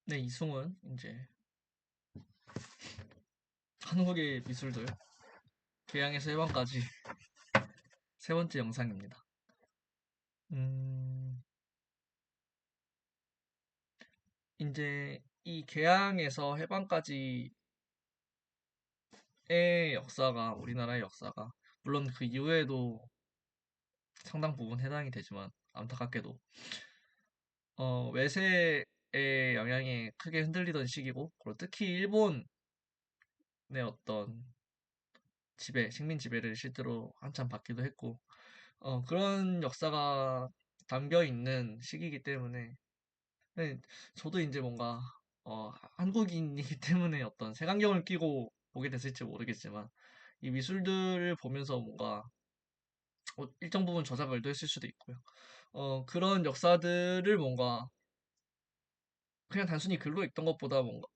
네, 이승훈 이제 한국의 미술들 개양에서 해방까지 세 번째 영상입니다. 음, 이제 이 개양에서 해방까지의 역사가 우리나라의 역사가 물론 그 이후에도 상당 부분 해당이 되지만 안타깝게도 외세의 영향에 크게 흔들리던 시기고 그리고 특히 일본의 어떤 식민 지배를 실제로 한참 받기도 했고 그런 역사가 담겨 있는 시기이기 때문에 네, 저도 이제 뭔가 한국인이기 때문에 어떤 색안경을 끼고 보게 됐을지 모르겠지만 이 미술들을 보면서 뭔가 일정 부분 저작을도 했을 수도 있고요. 그런 역사들을 뭔가 그냥 단순히 글로 읽던 것보다 뭔가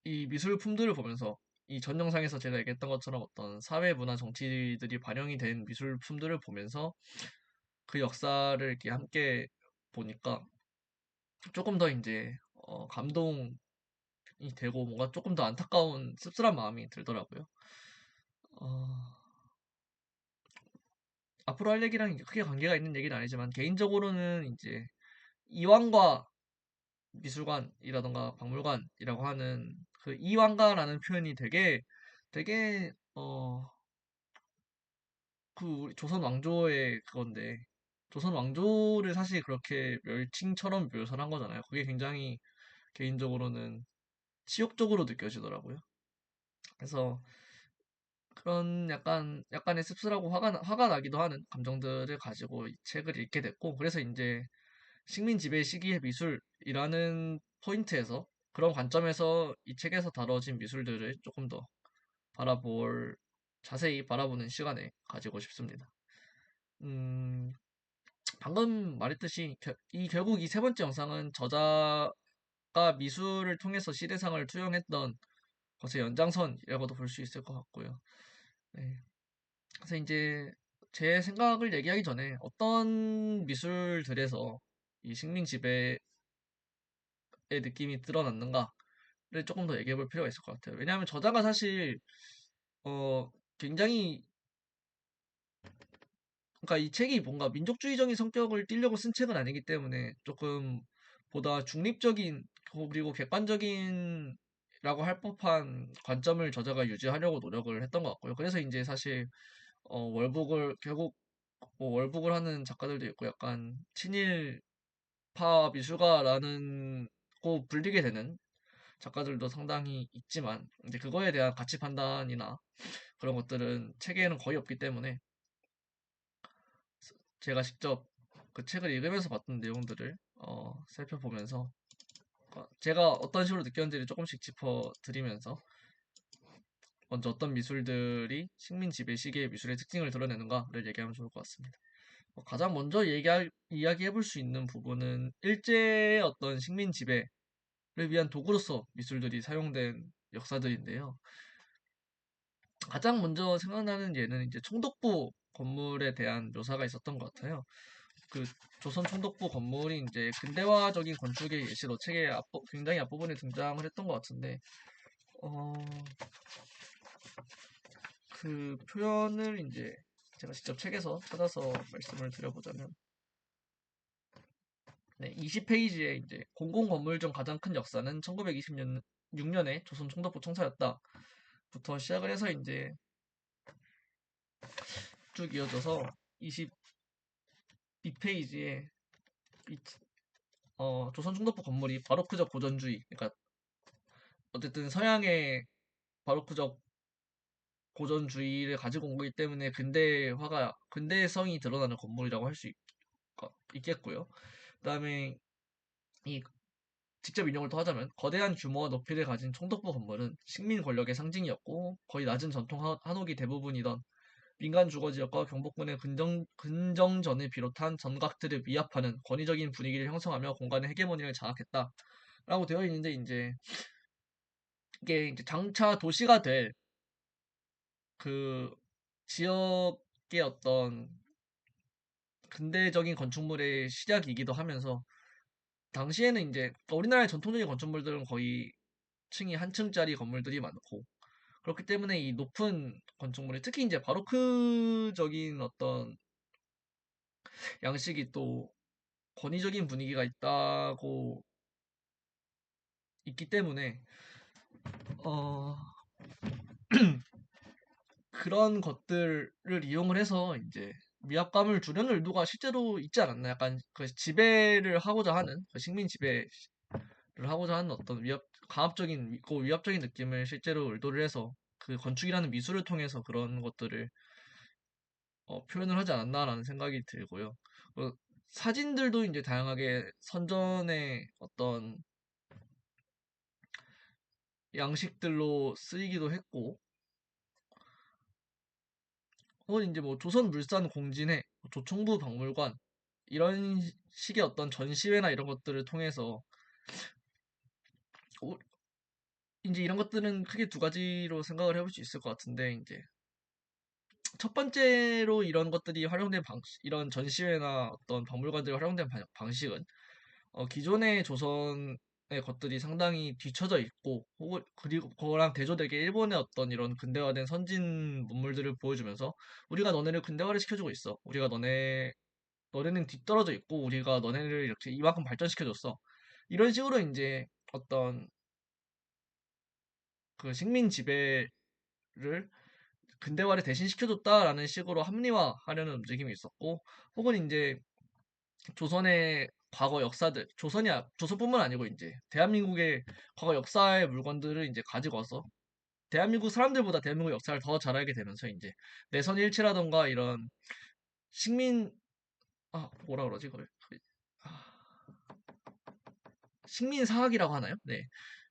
이 미술품들을 보면서 이 전 영상에서 제가 얘기했던 것처럼 어떤 사회, 문화, 정치들이 반영이 된 미술품들을 보면서 그 역사를 이렇게 함께 보니까 조금 더 이제 감동이 되고 뭔가 조금 더 안타까운 씁쓸한 마음이 들더라고요. 어, 앞으로 할 얘기랑 이제 크게 관계가 있는 얘기는 아니지만 개인적으로는 이제 이완과 미술관이라던가 박물관이라고 하는 그 이완가라는 표현이 되게 그 우리 조선 왕조의 그건데 조선 왕조를 사실 그렇게 멸칭처럼 묘사를 한 거잖아요. 그게 굉장히 개인적으로는 치욕적으로 느껴지더라고요. 그래서 그런 약간의 씁쓸하고 화가 나기도 하는 감정들을 가지고 이 책을 읽게 됐고, 그래서 이제 식민 지배 시기의 미술이라는 포인트에서 그런 관점에서 이 책에서 다뤄진 미술들을 조금 더 바라볼, 자세히 바라보는 시간을 가지고 싶습니다. 음, 방금 말했듯이 결국 이 세 번째 영상은 저자가 미술을 통해서 시대상을 투영했던 것의 연장선이라고도 볼 수 있을 것 같고요. 네. 그래서 이제 제 생각을 얘기하기 전에 어떤 미술들에서 이 식민 지배의 느낌이 드러났는가를 조금 더 얘기해 볼 필요가 있을 것 같아요. 왜냐하면 저자가 사실 어 굉장히 그러니까 이 책이 뭔가 민족주의적인 성격을 띠려고 쓴 책은 아니기 때문에 조금 보다 중립적인 그리고 객관적인 라고 할 법한 관점을 저자가 유지하려고 노력을 했던 것 같고요. 그래서 이제 사실 월북을 결국 뭐 월북을 하는 작가들도 있고 약간 친일파 미술가라는 고 불리게 되는 작가들도 상당히 있지만 이제 그거에 대한 가치 판단이나 그런 것들은 책에는 거의 없기 때문에 제가 직접 그 책을 읽으면서 봤던 내용들을 살펴보면서 제가 어떤 식으로 느꼈는지를 조금씩 짚어드리면서 먼저 어떤 미술들이 식민 지배 시기의 미술의 특징을 드러내는가를 얘기하면 좋을 것 같습니다. 가장 먼저 이야기해 볼 수 있는 부분은 일제의 어떤 식민 지배를 위한 도구로서 미술들이 사용된 역사들인데요. 가장 먼저 생각나는 예는 이제 총독부 건물에 대한 묘사가 있었던 것 같아요. 그 조선 총독부 건물이 이제 근대화적인 건축의 예시로 책의 굉장히 앞부분에 등장을 했던 것 같은데, 어, 그 표현을 이제 제가 직접 책에서 찾아서 말씀을 드려보자면, 네, 20페이지에 이제 공공 건물 중 가장 큰 역사는 1920년 6년에 조선 총독부 청사였다. 부터 시작을 해서 이제 쭉 이어져서 22페이지에 조선 총독부 건물이 바로크적 고전주의, 그러니까 어쨌든 서양의 바로크적 고전주의를 가지고 온 거기 때문에 근대성이 드러나는 건물이라고 할 수 있겠고요. 그다음에 이 직접 인용을 더 하자면 거대한 규모와 높이를 가진 총독부 건물은 식민 권력의 상징이었고 거의 낮은 전통 한옥이 대부분이던 민간 주거지역과 경복궁의 근정전을 비롯한 전각들을 위압하는 권위적인 분위기를 형성하며 공간의 헤게모니를 장악했다라고 되어 있는데 이제 이게 이제 장차 도시가 될 그 지역의 어떤 근대적인 건축물의 시작이기도 하면서 당시에는 이제 우리나라의 전통적인 건축물들은 거의 층이 한 층짜리 건물들이 많고 그렇기 때문에 이 높은 건축물이 특히 이제 바로크적인 어떤 양식이 또 권위적인 분위기가 있다고 있기 때문에 어 그런 것들을 이용을 해서 이제 위압감을 주려는 의도가 실제로 있지 않았나 약간 그 지배를 하고자 하는 그 식민 지배를 하고자 하는 어떤 강압적인 위압적인 느낌을 실제로 의도를 해서 그 건축이라는 미술을 통해서 그런 것들을 표현을 하지 않았나라는 생각이 들고요. 어, 사진들도 이제 다양하게 선전의 어떤 양식들로 쓰이기도 했고, 혹은 이제 뭐 조선물산공진회, 조총부 박물관 이런 식의 어떤 전시회나 이런 것들을 통해서 오- 이제 이런 것들은 크게 두 가지로 생각을 해볼 수 있을 것 같은데 이제 첫 번째로 이런 것들이 활용된 방식, 이런 전시회나 어떤 박물관들이 활용된 방식은 기존의 조선의 것들이 상당히 뒤처져 있고, 혹은 그리고 그거랑 대조되게 일본의 어떤 이런 근대화된 선진 문물들을 보여주면서 우리가 너네를 근대화를 시켜주고 있어. 우리가 너네는 뒤떨어져 있고 우리가 너네를 이렇게 이만큼 발전시켜줬어. 이런 식으로 이제 어떤 그 식민 지배를 근대화를 대신 시켜줬다라는 식으로 합리화하려는 움직임이 있었고, 혹은 이제 조선의 과거 역사들, 조선뿐만 아니고 이제 대한민국의 과거 역사의 물건들을 이제 가지고 와서 대한민국 사람들보다 대한민국 역사를 더 잘 알게 되면서 이제 내선 일치라던가 이런 식민 뭐라 그러지 그걸 아, 식민 사학이라고 하나요? 네,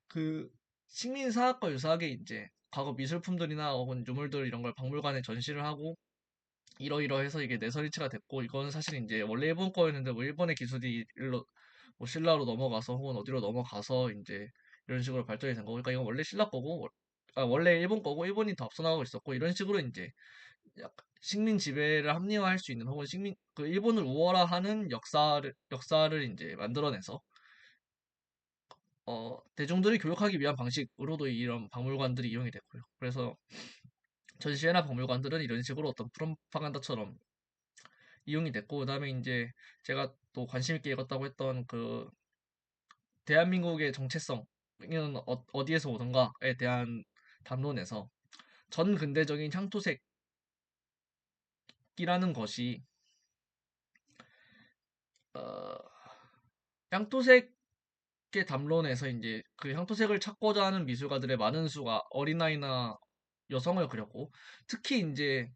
그 식민 사학과 유사하게 이제 과거 미술품들이나 혹은 유물들 이런 걸 박물관에 전시를 하고 이러이러해서 이게 내선일치가 됐고 이거는 사실 이제 원래 일본 거였는데 뭐 일본의 기술이 일로 뭐 신라로 넘어가서 혹은 어디로 넘어가서 이제 이런 식으로 발전이 된 거고 그러니까 이건 원래 신라 거고 원래 일본 거고 일본이 더 앞서나가고 있었고 이런 식으로 이제 약간 식민 지배를 합리화할 수 있는 혹은 식민 그 일본을 우월화하는 역사를 이제 만들어내서 대중들을 교육하기 위한 방식으로도 이런 박물관들이 이용이 됐고요. 그래서 전시회나 박물관들은 이런 식으로 어떤 프로파간다처럼 이용이 됐고 그다음에 이제 제가 또 관심 있게 읽었다고 했던 그 대한민국의 정체성은 어디에서 오던가에 대한 담론에서 전근대적인 향토색이라는 것이 어, 향토색의 담론에서 이제 그 향토색을 찾고자 하는 미술가들의 많은 수가 어린아이나 여성을 그렸고 특히 이제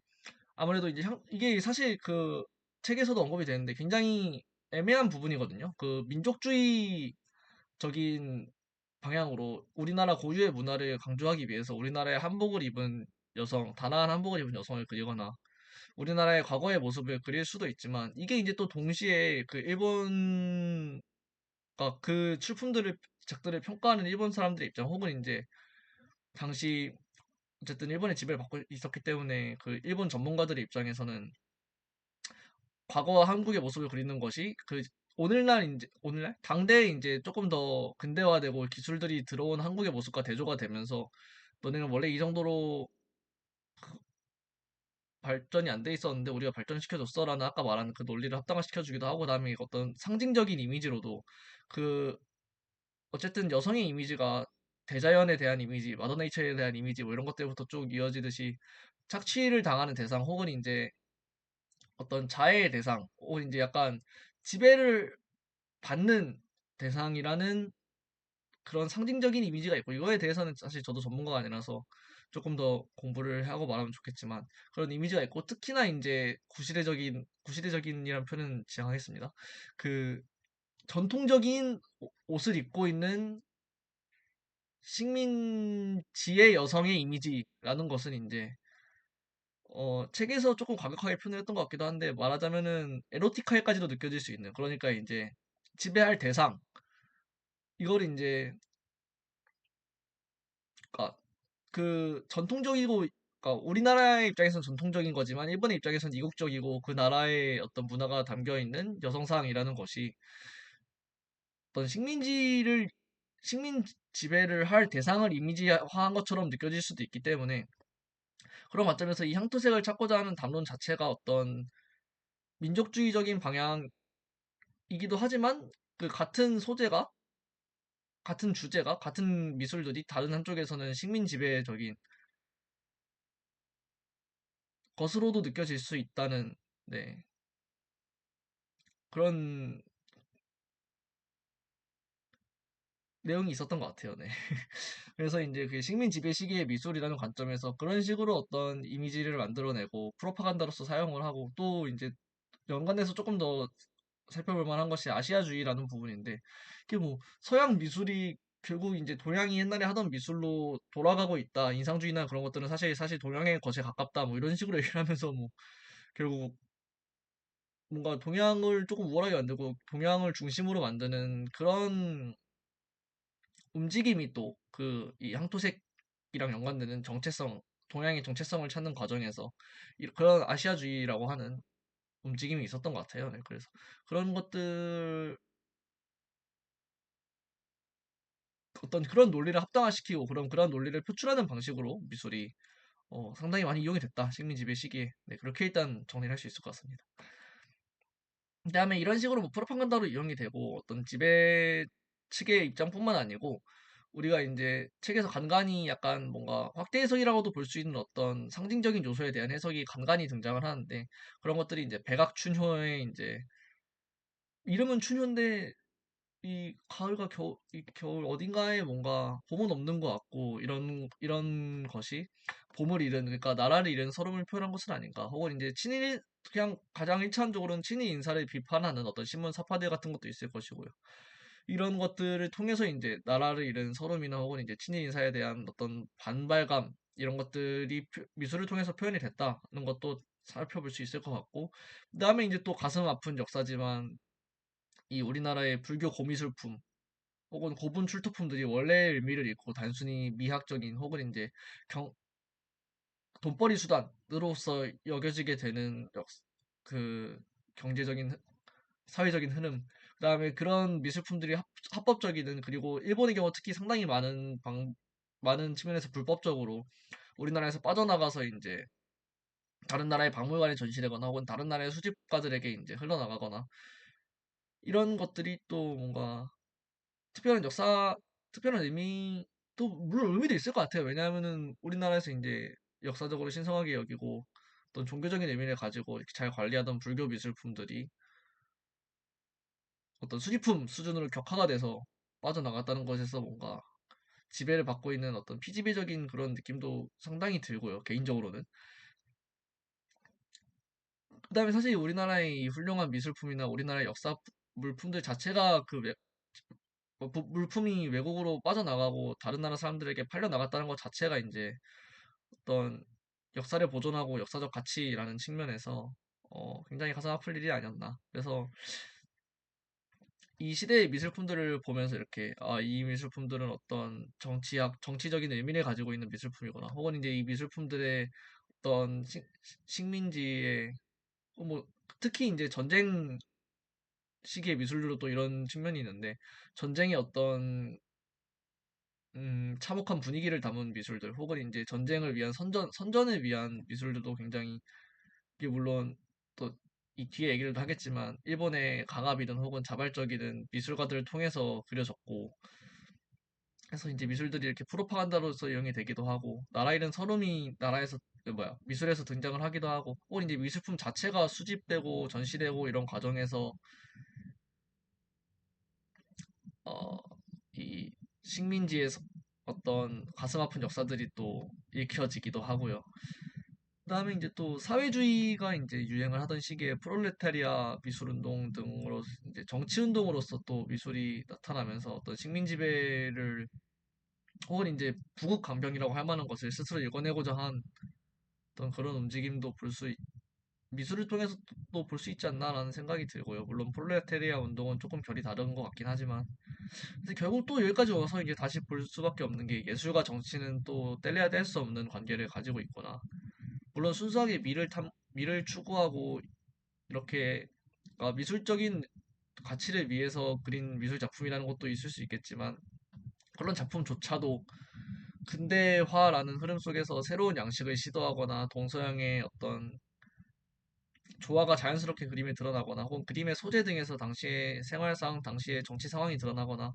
아무래도 이제 이게 사실 그 책에서도 언급이 되는데 굉장히 애매한 부분이거든요. 그 민족주의적인 방향으로 우리나라 고유의 문화를 강조하기 위해서 우리나라의 한복을 입은 여성, 단아한 한복을 입은 여성을 그리거나 우리나라의 과거의 모습을 그릴 수도 있지만 이게 이제 또 동시에 그 일본과 그 작들을 평가하는 일본 사람들의 입장 혹은 이제 당시 어쨌든 일본의 지배를 받고 있었기 때문에 그 일본 전문가들의 입장에서는 과거 한국의 모습을 그리는 것이 그 오늘날 당대에 이제 조금 더 근대화되고 기술들이 들어온 한국의 모습과 대조가 되면서 너네는 원래 이 정도로 발전이 안 돼 있었는데 우리가 발전시켜줬어라는 아까 말한 그 논리를 합당화시켜주기도 하고 그다음에 어떤 상징적인 이미지로도 그 어쨌든 여성의 이미지가 대자연에 대한 이미지, 마더네이처에 대한 이미지 뭐 이런 것들부터 쭉 이어지듯이 착취를 당하는 대상 혹은 이제 어떤 자해의 대상 혹은 이제 약간 지배를 받는 대상이라는 그런 상징적인 이미지가 있고 이거에 대해서는 사실 저도 전문가가 아니라서 조금 더 공부를 하고 말하면 좋겠지만 그런 이미지가 있고 특히나 이제 구시대적인이란 표현은 지양하겠습니다. 그 전통적인 옷을 입고 있는 식민지의 여성의 이미지라는 것은 이제 책에서 조금 과격하게 표현을 했던 것 같기도 한데 말하자면은 에로틱하게까지도 느껴질 수 있는 그러니까 이제 지배할 대상 이걸 이제 그러니까 그 전통적이고 그러니까 우리나라의 입장에서는 전통적인 거지만 일본의 입장에서는 이국적이고 그 나라의 어떤 문화가 담겨 있는 여성상이라는 것이 어떤 식민 지배를 할 대상을 이미지화한 것처럼 느껴질 수도 있기 때문에 그런 관점에서 이 향토색을 찾고자 하는 담론 자체가 어떤 민족주의적인 방향이기도 하지만 그 같은 소재가 같은 주제가 같은 미술들이 다른 한쪽에서는 식민 지배적인 것으로도 느껴질 수 있다는 네, 그런 내용이 있었던 것 같아요. 네. 그래서 이제 그 식민 지배 시기의 미술이라는 관점에서 그런 식으로 어떤 이미지를 만들어내고 프로파간다로서 사용을 하고 또 이제 연관해서 조금 더 살펴볼 만한 것이 아시아주의라는 부분인데 이게 뭐 서양 미술이 결국 이제 동양이 옛날에 하던 미술로 돌아가고 있다. 인상주의나 그런 것들은 사실 동양의 것에 가깝다. 뭐 이런 식으로 얘기를 하면서 뭐 결국 뭔가 동양을 조금 우월하게 만들고 동양을 중심으로 만드는 그런 움직임이 또 그 이 향토색이랑 연관되는 동양의 정체성을 찾는 과정에서 그런 아시아주의라고 하는 움직임이 있었던 것 같아요. 네, 그래서 그런 것들 어떤 그런 논리를 합당화시키고 그런 논리를 표출하는 방식으로 미술이 상당히 많이 이용이 됐다. 식민 지배 시기에. 네, 그렇게 일단 정리를 할 수 있을 것 같습니다. 그다음에 이런 식으로 뭐 프로파간다로 이용이 되고 어떤 지배 측의 입장뿐만 아니고 우리가 이제 책에서 간간히 약간 뭔가 확대 해석이라고도 볼 수 있는 어떤 상징적인 요소에 대한 해석이 간간히 등장을 하는데 그런 것들이 이제 백악춘효의 이제 이름은 춘효인데 이 가을과 이 겨울 어딘가에 뭔가 봄은 없는 것 같고 이런 것이 봄을 잃은 그러니까 나라를 잃은 서름을 표현한 것은 아닌가 혹은 이제 친일 그냥 가장 일차원적으로는 친일 인사를 비판하는 어떤 신문 사파들 같은 것도 있을 것이고요. 이런 것들을 통해서 이제 나라를 잃은 서름이나 혹은 이제 친일 인사에 대한 어떤 반발감 이런 것들이 미술을 통해서 표현이 됐다는 것도 살펴볼 수 있을 것 같고 그다음에 이제 또 가슴 아픈 역사지만 이 우리나라의 불교 고미술품 혹은 고분 출토품들이 원래의 의미를 잃고 단순히 미학적인 혹은 이제 경, 돈벌이 수단으로서 여겨지게 되는 그 경제적인 사회적인 흐름 그다음에 그런 미술품들이 합법적이든 그리고 일본의 경우 특히 상당히 많은 측면에서 불법적으로 우리나라에서 빠져나가서 이제 다른 나라의 박물관에 전시되거나 혹은 다른 나라의 수집가들에게 이제 흘러나가거나 이런 것들이 또 뭔가 특별한 특별한 의미도, 물론 의미도 있을 것 같아요. 왜냐하면은 우리나라에서 이제 역사적으로 신성하게 여기고 어떤 종교적인 의미를 가지고 이렇게 잘 관리하던 불교 미술품들이 어떤 수집품 수준으로 격화가 돼서 빠져나갔다는 것에서 뭔가 지배를 받고 있는 어떤 피지배적인 그런 느낌도 상당히 들고요. 개인적으로는. 그다음에 사실 우리나라의 이 훌륭한 미술품이나 우리나라의 역사 물품들 자체가 물품이 외국으로 빠져나가고 다른 나라 사람들에게 팔려 나갔다는 것 자체가 이제 어떤 역사를 보존하고 역사적 가치라는 측면에서 굉장히 가슴 아플 일이 아니었나. 그래서 이 시대의 미술품들을 보면서 이렇게 이 미술품들은 어떤 정치적인 의미를 가지고 있는 미술품이구나. 혹은 이제 이 미술품들의 어떤 식민지의 뭐 특히 이제 전쟁 시기의 미술들도 또 이런 측면이 있는데 전쟁의 어떤 참혹한 분위기를 담은 미술들 혹은 이제 전쟁을 위한 선전을 위한 미술들도 굉장히 이게 물론 또 이 뒤에 얘기를 하겠지만 일본의 강압이든 혹은 자발적이든 미술가들을 통해서 그려졌고 그래서 이제 미술들이 이렇게 프로파간다로서 이용이 되기도 하고 나라 잃은 서름이 나라에서 미술에서 등장을 하기도 하고 혹은 이제 미술품 자체가 수집되고 전시되고 이런 과정에서 어, 이 식민지의 어떤 가슴 아픈 역사들이 또 읽혀지기도 하고요. 그다음에 이제 또 사회주의가 이제 유행을 하던 시기에 프롤레타리아 미술운동 등으로 이제 정치운동으로서 또 미술이 나타나면서 어떤 식민 지배를 혹은 이제 부국 강병이라고 할 만한 것을 스스로 읽어내고자 한 어떤 그런 움직임도 미술을 통해서 또 볼 수 있지 않나라는 생각이 들고요. 물론 프롤레타리아 운동은 조금 결이 다른 것 같긴 하지만 근데 결국 또 여기까지 와서 이제 다시 볼 수밖에 없는 게 예술과 정치는 또 뗄래야 뗄 수 없는 관계를 가지고 있구나. 물론 순수하게 미를 추구하고 이렇게 미술적인 가치를 위해서 그린 미술 작품이라는 것도 있을 수 있겠지만 그런 작품조차도 근대화라는 흐름 속에서 새로운 양식을 시도하거나 동서양의 어떤 조화가 자연스럽게 그림에 드러나거나 혹은 그림의 소재 등에서 당시의 생활상, 당시의 정치 상황이 드러나거나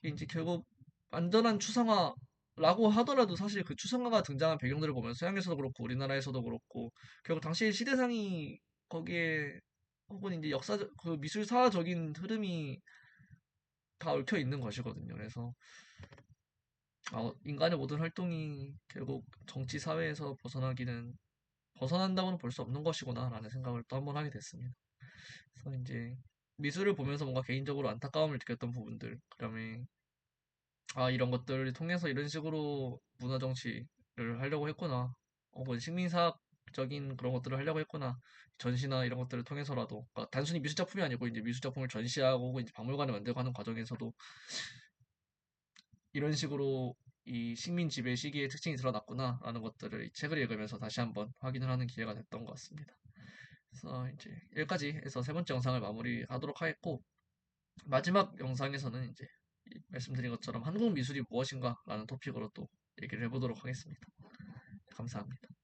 이제 결국 완전한 추상화라고 하더라도 사실 그 추상화가 등장한 배경들을 보면 서양에서도 그렇고 우리나라에서도 그렇고 결국 당시의 시대상이 거기에 혹은 이제 역사적 그 미술사적인 흐름이 다 얽혀 있는 것이거든요. 그래서 인간의 모든 활동이 결국 정치 사회에서 벗어난다고는 볼 수 없는 것이구나라는 생각을 또 한 번 하게 됐습니다. 그래서 이제 미술을 보면서 뭔가 개인적으로 안타까움을 느꼈던 부분들, 그다음에 이런 것들을 통해서 이런 식으로 문화 정치를 하려고 했구나. 혹은 식민사적인 그런 것들을 하려고 했구나. 전시나 이런 것들을 통해서라도. 그러니까 단순히 미술 작품이 아니고 이제 미술 작품을 전시하고 혹은 이제 박물관에 만들고 하는 과정에서도 이런 식으로 이 식민 지배 시기의 특징이 드러났구나라는 것들을 이 책을 읽으면서 다시 한번 확인을 하는 기회가 됐던 것 같습니다. 그래서 이제 여기까지 해서 세 번째 영상을 마무리하도록 하겠고 마지막 영상에서는 이제 말씀드린 것처럼 한국 미술이 무엇인가라는 토픽으로 또 얘기를 해보도록 하겠습니다. 감사합니다.